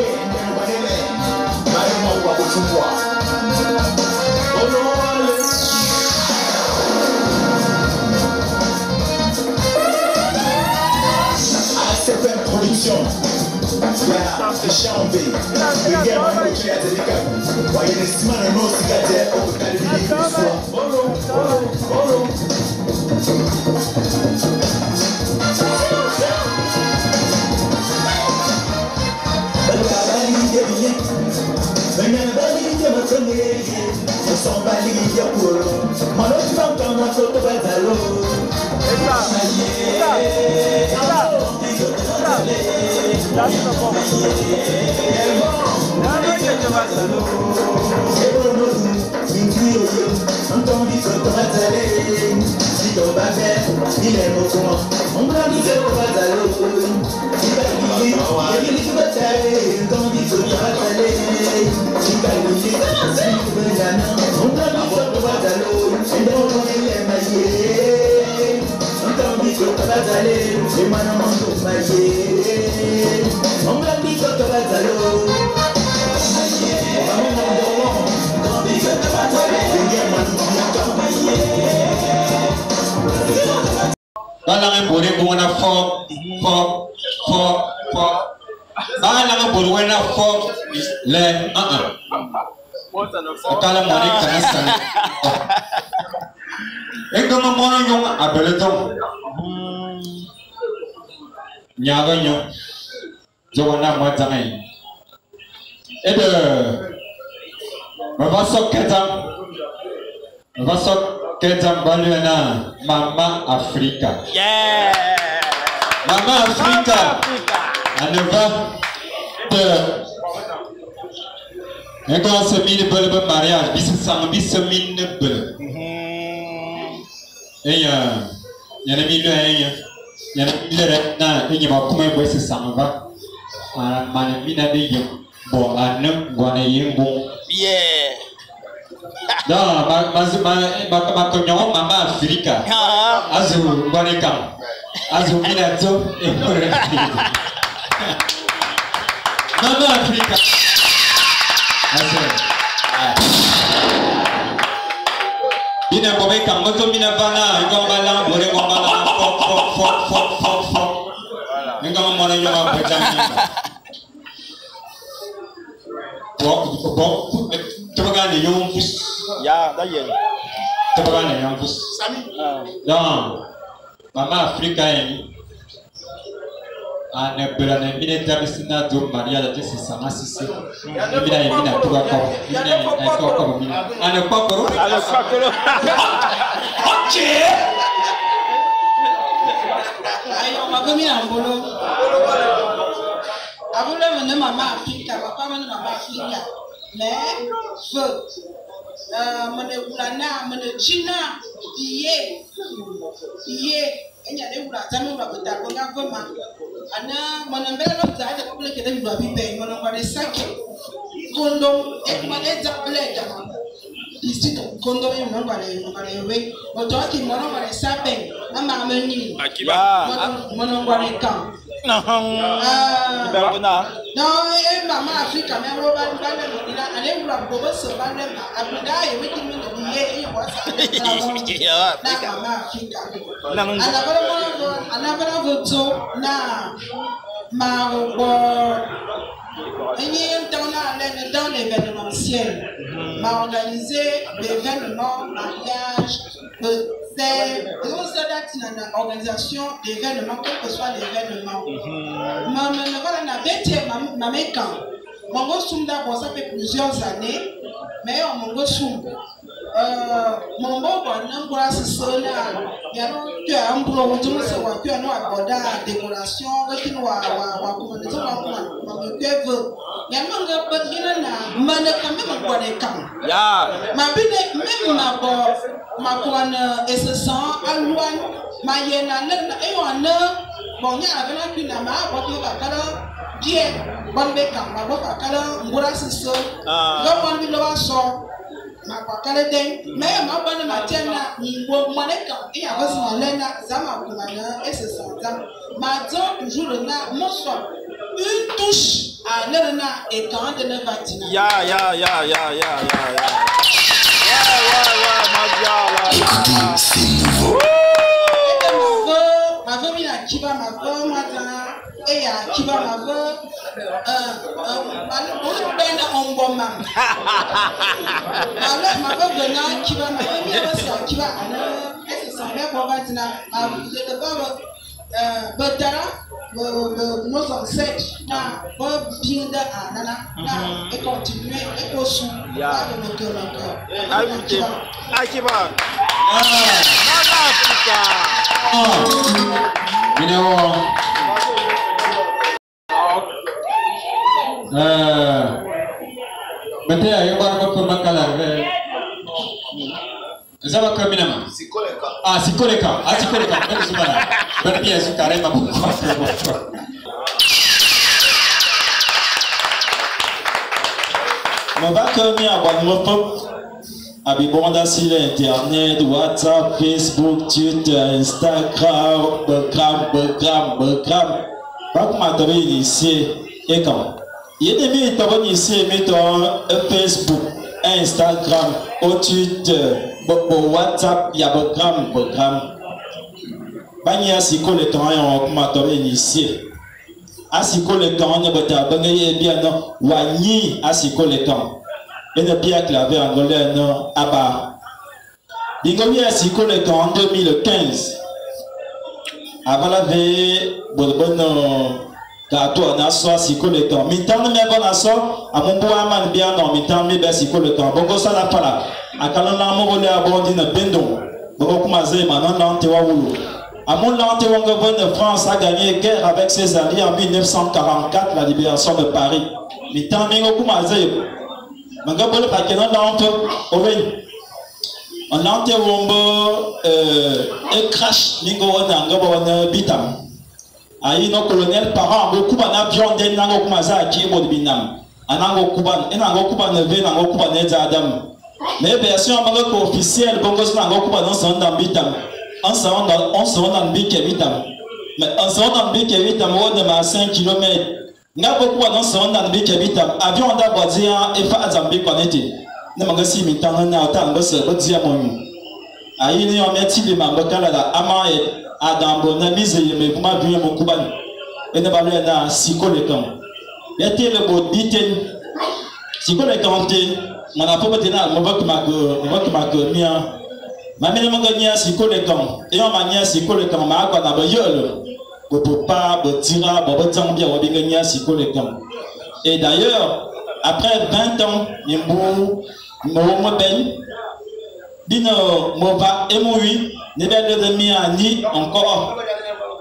cette production de Chambé, le gars m'a dit qu'il y a des cas. Voyez les semaines et nos cigarettes au total de l'histoire. Balangan boleh buana fok balangan boleh buana fok le kalau mau ni kena sana engkau mau yang abel itu nyawa nyok jawana macam ni masuk Ketam Baluena Mama Africa. Yeah. Mama Africa. On va de. Et quand se mine belle mariage, bis mine belle. Et y a des milliers, y a des milliers na, et y va comment boire ce sang va. Man mina de y bon à ne guanayer bon. Yeah. Non, ma cognon, Mama Africa. Azu, Bonekam. Azu, Minato, et Mama Africa. Bina Bonekam, Moto Minavana, et Gambala, Bonekam, fok. Et Gambala, bon, tu vas gagner un pouce. Ya, d'ailleurs. Tu vas gagner un pouce. Non, maman africaine. En Belane, militaire, c'est na do Maria de c'est ça, ma sisi. Mina mina tout va comme. Mina encore comme mina. En ne pas pour. Alors pas que le. Ok. Ayo, ma famille en bolo. Abule mene mama Afrika, papa mene mama Afrika. Mais feu. Mene ulana, mene China, iye. Enya de ula tamu ba beta konga goma. Ana mene mbele lo za de kule kede bi bibe, mene ngwane sake. Kondo e mane za plega. District kondo e mene ngwane we. Otoki mene ngwane sabe, ama ameni. Akiba. Mene ngwane kan. Non, maman Afrique, mais on va aller où la bobo se va même à Buda et oui, qui me dit, et moi, ça. Maman Afrique. On a voté, dans l'événementiel, m'a organisé l'événement, mariage, c'est une organisation d'événements, quel que soit l'événement. Ma Mongo Soum d'abord, ça fait plusieurs années, mais on Mongo Soum. Mon bon, on a il y a un boulot, on se voit que nous abordons la décoration, qui nous a commandé, il y a un mannequin, même un bonnequin. Ma bine, même ma couane et ce sang, à loin, ma yéna, et on a, bon, il y a un nama, bon, il y a un bien, bon, bécam, ma boca, cala, moura, c'est ça, l'homme, il doit sortir. Ma mais ma bonne matière, il faut et à Zama et c'est ça. Ma toujours le une touche à l'Elena et quand de la vatina. Écoutez, c'est nouveau. Ma famille a Kiba, ma femme, et à Kiba, ma femme, on bon ma femme venant Kiba, ma femme, Kiba, et c'est ça, mais pour maintenant, vous êtes d'abord, Botara, nos ancêtres, bien de Anana, et continuer, et poursuivre, le cœur encore. Akiba. Maintenant, il y a un peu de macalare. Ça va comme une Sikoleka. Ah, Sikoleka. Ah, Sikoleka. Ben, bien, c'est carrément beaucoup. On va comme un bon pop. Abibonda sur Internet, WhatsApp, Facebook, Twitter, Instagram, Begram. Pas comme à t'avoir initié. Et quand il y a des milliers t'avoir initié, mettons Facebook, Instagram, Twitter, WhatsApp, il y a Begram. Banya siko le temps on comme à t'avoir initié. Asiko le temps on est bien non. Wani asiko le temps. Et ne bien clavé angolais non Abba. Bingomi a siko le temps en 2015. Avant la veille, bon gâteau on a soit siko le temps. Mitan ne m'est pas soit à mon bois man bien non mitan mais bien siko le temps. Bongo ça la pala. A kalon la mo volé à bondi na bendo. Bongo kumaze manon lante wa wulu. À mon lante wongo de France a gagné guerre avec ses alliés en 1944 la libération de Paris. Mitan mingo kumaze. Manga bole pa kenan lante owen. On lante wombo et crash mingo wana ngabo wana bitam. Ayi no colonel parent beaucoup ban avion den nango kumaza ki bo binam. Anango kuban enango kuban ve nango kuban adam. Mais version manga officielle bongo nango kuban on s'en dans bitam. On s'en dans bitam. Mais on s'en dans bitam on de 5 km. Nga beaucoup dans s'en dans bitam. Avion d'abozia et fa Zambie connecté. Ne manga si mitanga na otanga se bodia monu. Ayi ni on metti les mambo kala la ama et Adambo na mise yeme kuma bien mon kuban. Et ne balé na siko le camp. Était le beau biten. Si vous les comptez, on a pas besoin de me dire ma mère m'a gagné si vous les comptez. Et on m'a gagné si vous les comptez. Ma quoi n'a pas eu le papa, le tira, le temps bien, on a gagné si vous les comptez. Et d'ailleurs, après 20 ans, il m'a ben, bino mova emoui, ne bien de mi ani encore.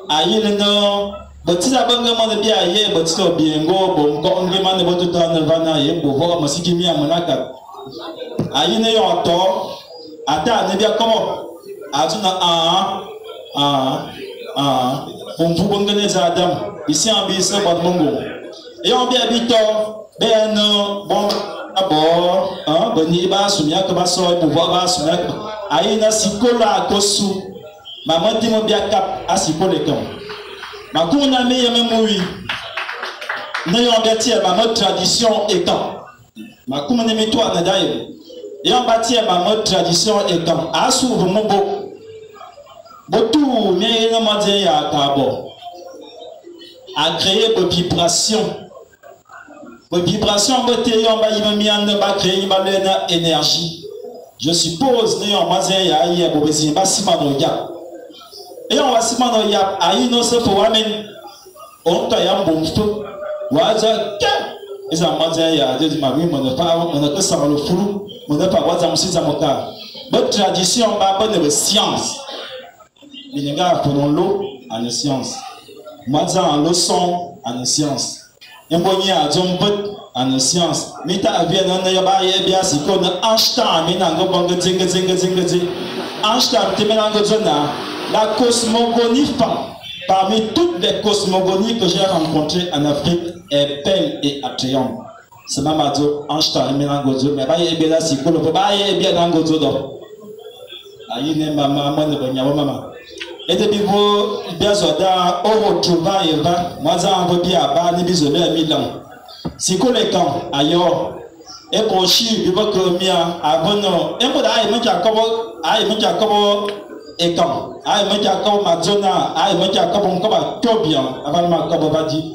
Aïe le nom. Bati la banque de bien aïe, bati au bien go, bon, quand on demande votre temps de vana, et pour voir ma siki mi à monaka. Aïe ne yon tort, attends, ne bien comment? Atuna on vous bonne les adam, ici en bis, votre mongo. Et on bien habitant, ben bon, d'abord, boni bas, soumia que basso, pour voir bas, soumia que. Aïe na sikola kosu, maman dit mon bien cap à sikole camp. Ma cour n'a même oui. N'ayant bâti ma mode tradition étant. Ma cour n'a mis toi d'ailleurs. Ayant bâti ma mode tradition étant. A s'ouvre mon beau. Beaucoup, mais il m'a dit à Cabo. A créé des vibrations. Des vibrations, il m'a mis en bas créer une énergie. Je suppose, n'ayant pas dit à hier, pour essayer de se et on va se demander à innocent pour amener on t'a un bon feu waza et ça m'a dit il y a des mamies on n'a que ça le flou on n'a pas waza aussi ça moka notre tradition pas bonne de science les gars prenons l'eau à la science waza en leçon à la science un bonnier à zombot à la science mais t'as bien on y a pas bien si qu'on Einstein mais n'a pas bon zinga Einstein te mélange zona. La cosmogonie, parmi toutes les cosmogonies que j'ai rencontrées en Afrique, est belle et attrayante. C'est ma mazo, Einstein, Mélangozo, mais pas y bien là, si cool, pas y bien dans Gozo. Aïe, maman, maman. Et depuis vous, bien soda, au retrouvailles, moi, ça en veut bien à bas, ni bisous, à Milan. Si cool les camps, ailleurs. Et pour chier, il va que mia, avant non. Et pour d'ailleurs, il m'a et quand aïe m'a comme Madonna aïe m'a comme Tobia avant ma comme va dire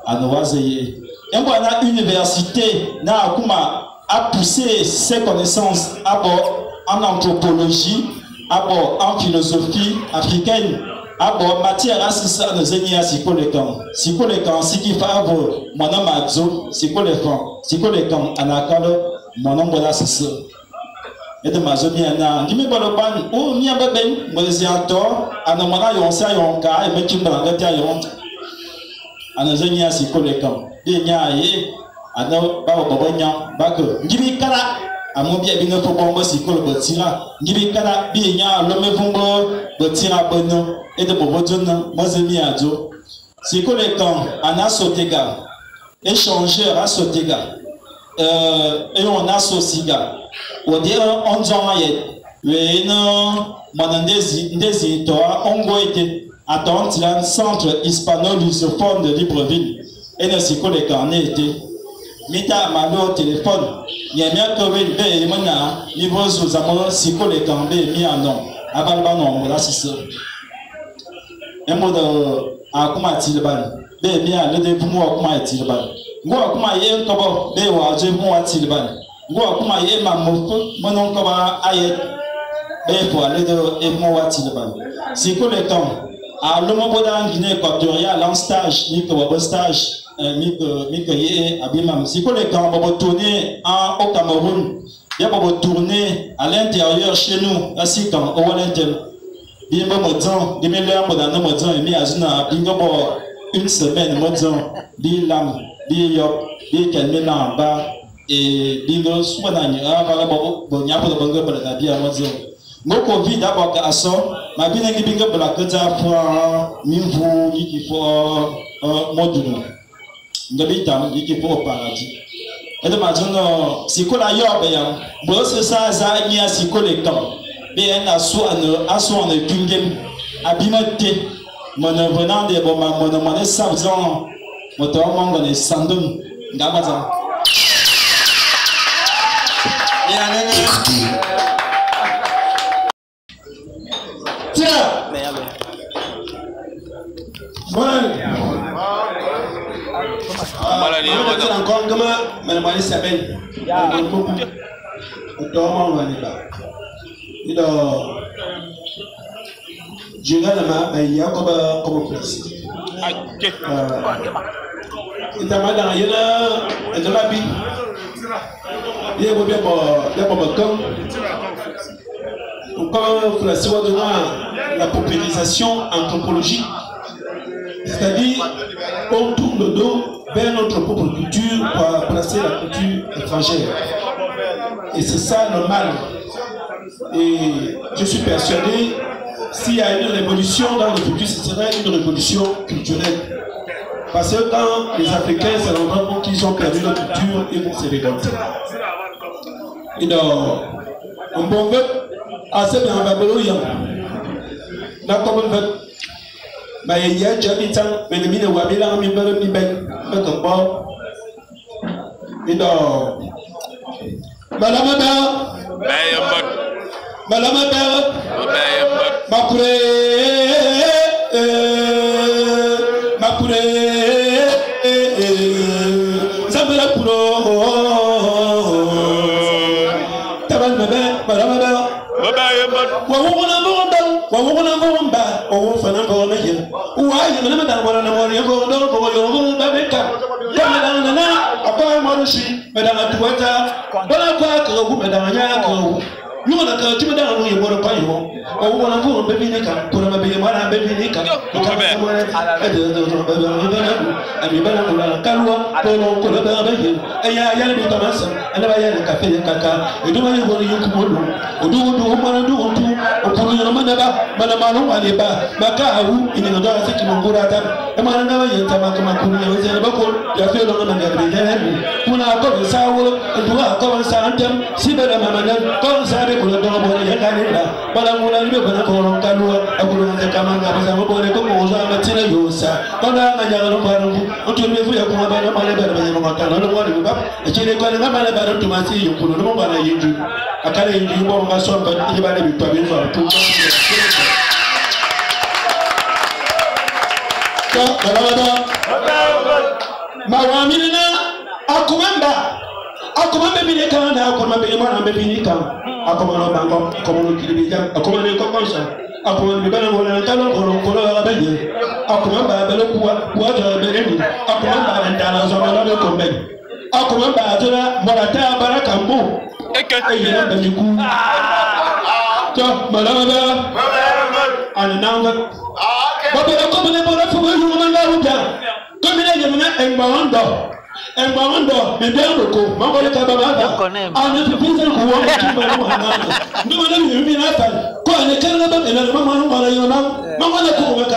à nous et voilà université n'a a poussé ses connaissances en anthropologie en philosophie africaine matière assistante de Zenia Sikolekan si qui fait mon nom Madzo Sikolekan Anakalo mon nom voilà c'est ça. Et de ma zone, il me parle pas, oh, il y a ben, moi je suis en tort, à nos moments, on sait, on cas, et mettre une balle, à nos zone, c'est quoi les camps? Il y a, à nos babanya, bako, Gibi Kala, à mon bien, il ne faut pas me c'est quoi le tira, Gibi Kala, bien, l'homme vombo, le tira bono, et de Bobodon, moi je m'y à dos. C'est quoi les camps? À Nasotega, échangeur à Sotega, et on a Sosiga. Au dire on s'en aille, mais non, mon désir, toi, on va être à un centre hispano-lusophone de Libreville, et ne sait quoi les carnets étaient. Mais t'as mal au téléphone, il y a bien que le bé et mon niveau sous amour, si quoi les carnets mis en nom, avant le banon, là c'est ça. Un mot de à comment est-il ban, bé bien, le dévouement, comment est-il ban. Moi, comment y est, comment, bé ou à Dieu, moi, est-il ban. Moi, comment y est ma moto, mon oncle va ailleurs, et pour aller de moi, c'est quoi le temps? À l'homme en Guinée équatoriale, en stage, ni que stage, ni que y est abîmam. C'est quoi le temps? On va tourner au Cameroun, il va tourner à l'intérieur chez nous, ainsi qu'en au l'intérieur. Bien, bon, temps, 2000 heures, dans nos temps, et mis à une semaine, mon temps, bien l'âme, bien yop, bien qu'elle met en bas. Et bingo soit dans voilà bon y a pas de bongo pour la bien moi mon covid d'abord à ça ma bien ngi bingo pour la kota pour minvu qui faut module ngabi tam qui faut paradis et de maintenant c'est quoi la yob ya bon c'est ça ça ni à c'est quoi les camps bien à soit ne kingem abimate mon venant de bon mon sabzan mon temps mon sandum ngamaza. Tiens, encore comme Madame Alice Sabine. Je regarde il y a comme place. Il y a la paupérisation anthropologique, c'est-à-dire on tourne le dos vers notre propre culture pour placer la culture étrangère. Et c'est ça le mal. Et je suis persuadé, s'il y a une révolution dans le futur, ce serait une révolution culturelle. Parce que quand les Africains se rendront compte qu'ils ont perdu leur culture, ils vont se révolter. Et donc, on peut assez bien Babylone. Là, comme on veut, mais il y a déjà des temps, mais le mine Wabila, mi belle, mi belle, mais comme bon. Et donc, Madame Abel, Madame Abel, Makure, Makure, Sabela Puro, Tabal Mabel, Madame Abel. What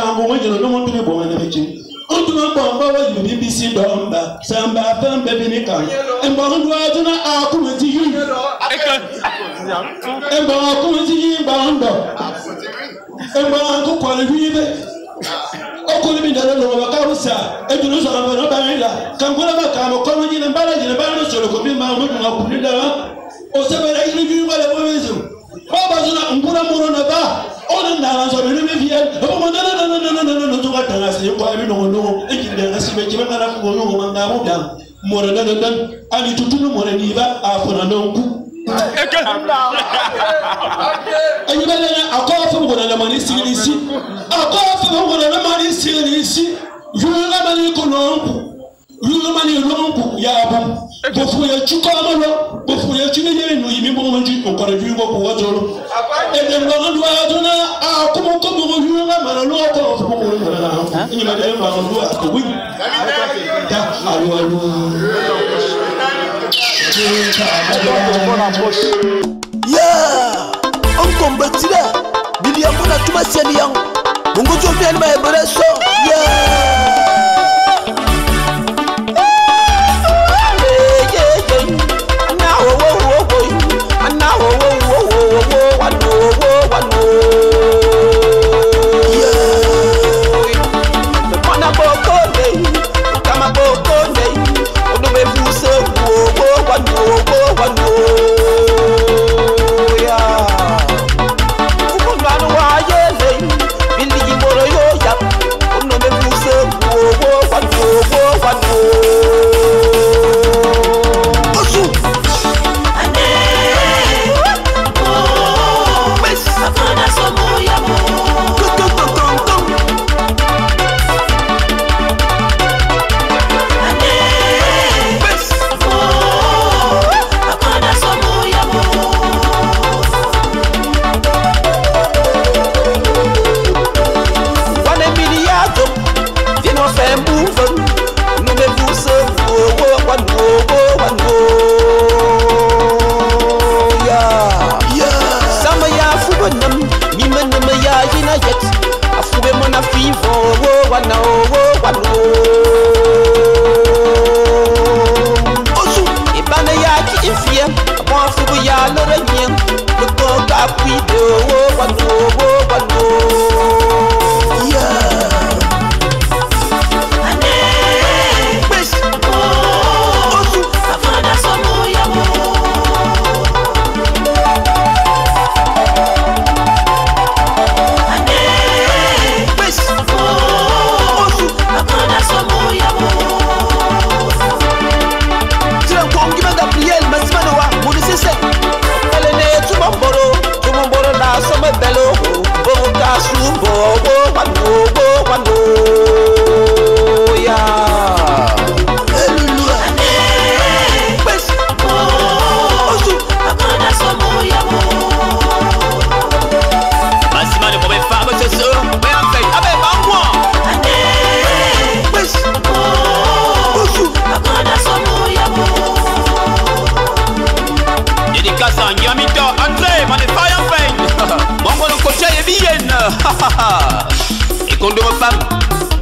Et qu'on doit femme.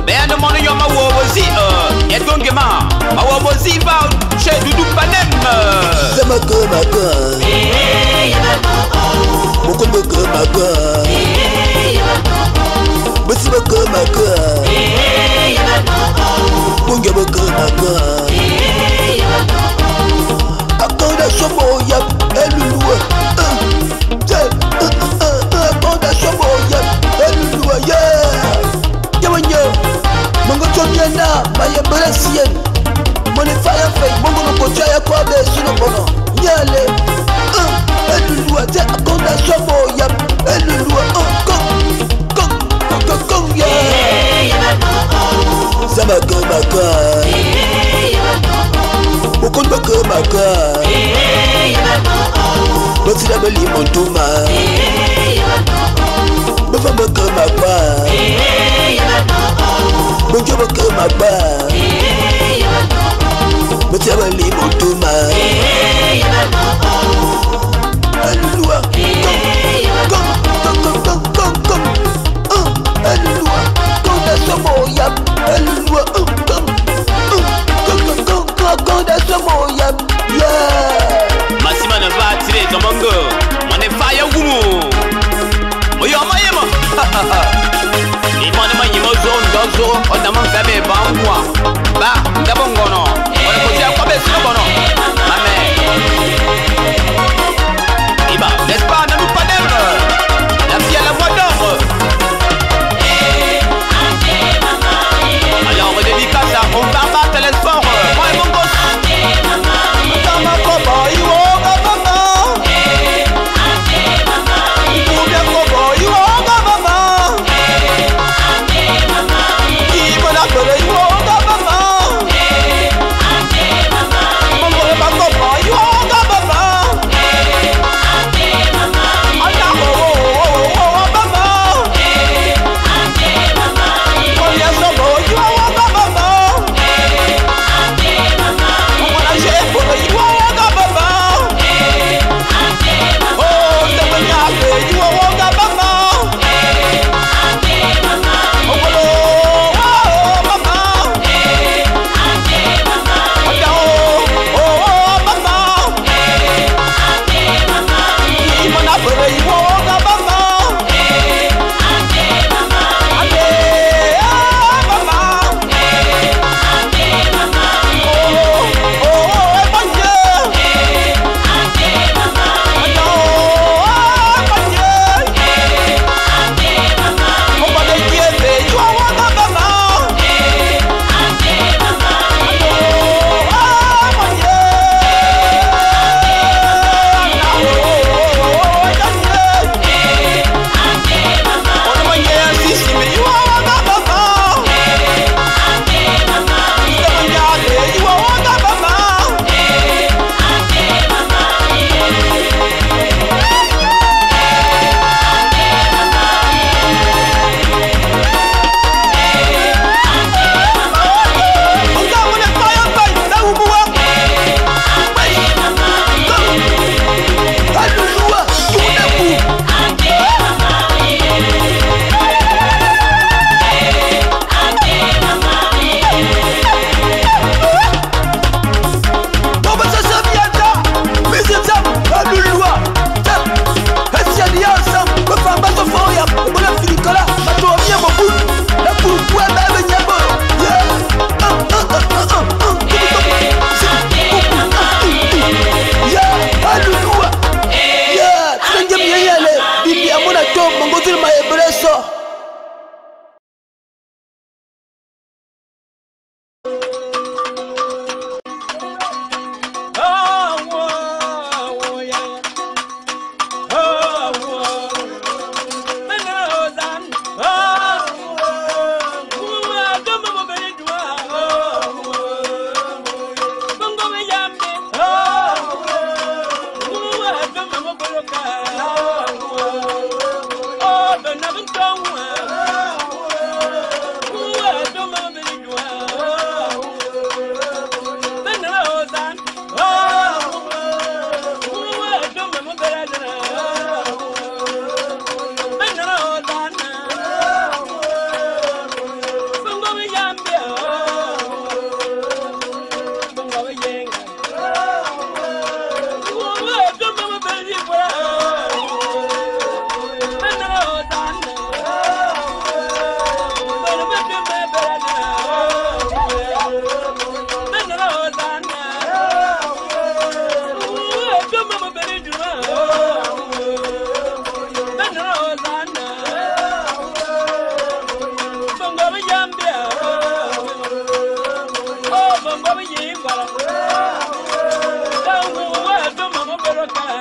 Ben de mon yon ma wo aussi et donc ma wo aussi va chez Doudou Panem. C'est ma gueule ma gueule. Beaucoup de gueule ma gueule. Mais c'est ma gueule ma gueule. Bon gars ma gueule ma gueule. Quand la chomo yap elle loue. Quand la chomo yap elle loue yeah. Yamanyo. Mongo chomiana maya brasien. Mone fire fake mongo no kocha ya kwa be suno bono. Nyale. Elle loue te quand la chomo yap elle loue. Kong yeah. Sama go maka. Mokon baka maka. Bati la bali montuma. Bava baka maka. Bonjo baka maka. Bati la bali montuma. Alléluia. Come. Alléluia. Quand est ce mot yap. Alléluia. Quand est ce mot yap. Yeah. Massima ne va attirer ton mango. On est fire gumu. Oyo mayema. Imani manyi mozon dozo. On a man febe bangwa. Ba ndabongono. On est posé à quoi baisser bono. Mamé. Iba, n'est-ce pas ne nous pas d'elle. La fille à la voix d'or. Alors dédicace à on va battre les sports. Moi et mon gosse. Mama kobo iwo mama. Ibubia kobo iwo mama. Ibo na kole iwo mama. Mama,